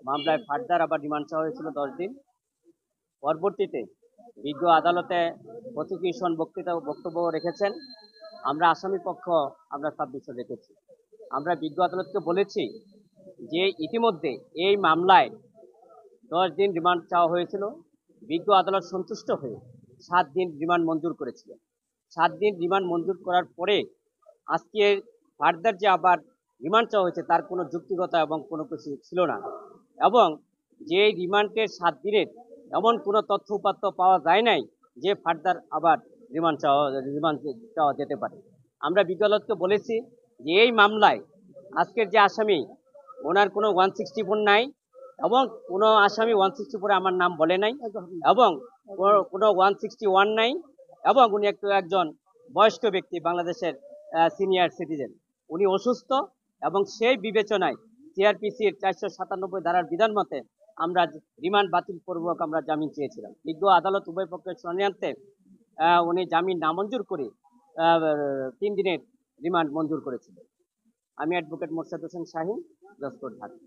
মামলায় ফার্দার আবার রিমান্ড চাওয়া হয়েছিল 10 দিন। পরবর্তীতে বিজ্ঞ আদালতে প্রসিকিউশন বক্তব্য রেখেছেন। আমরা আসামি পক্ষ আমরা সাবমিশন রেখেছি। আমরা বিজ্ঞ আদালতকে বলেছি যে ইতিমধ্যে এই মামলায় 10 দিন রিমান্ড চাওয়া হয়েছিল। বিজ্ঞ আদালত সন্তুষ্ট হয়ে 7 দিন রিমান্ড মঞ্জুর করেছিল। 7 দিন রিমান্ড মঞ্জুর করার পরে আজকে ফার্দার যে আবার রিমান্ড চাওয়া হয়েছে তার কোনো যুক্তিগত এবং কোনো কিছু ছিল না, এবং যে রিমান্ডের 7 দিনের এমন কোনো তথ্য উপাত্ত পাওয়া যায় নাই যে ফার্দার আবার রিমান্ড চাওয়া যেতে পারে। আমরা বিজ্ঞ আদালতকে বলেছি যে এই মামলায় আজকের যে আসামি ওনার কোনো 164 নাই, এবং কোনো আসামি 164 আমার নাম বলে নাই, এবং কোনো 161 নাই, এবং উনি একজন বয়স্ক ব্যক্তি, বাংলাদেশের সিনিয়র সিটিজেন। উনি অসুস্থ, এবং সেই বিবেচনায় সিআরপিসির 497 ধারার বিধান মতে আমরা রিমান্ড বাতিল পূর্বক আমরা জামিন চেয়েছিলাম। বিজ্ঞ আদালত উভয় পক্ষের শুনানিতে উনি জামিন নামঞ্জুর করে 3 দিনের রিমান্ড মঞ্জুর করেছিলেন। আমি অ্যাডভোকেট মোর্শেদ হোসেন শাহীন, যশোর, ঢাকা।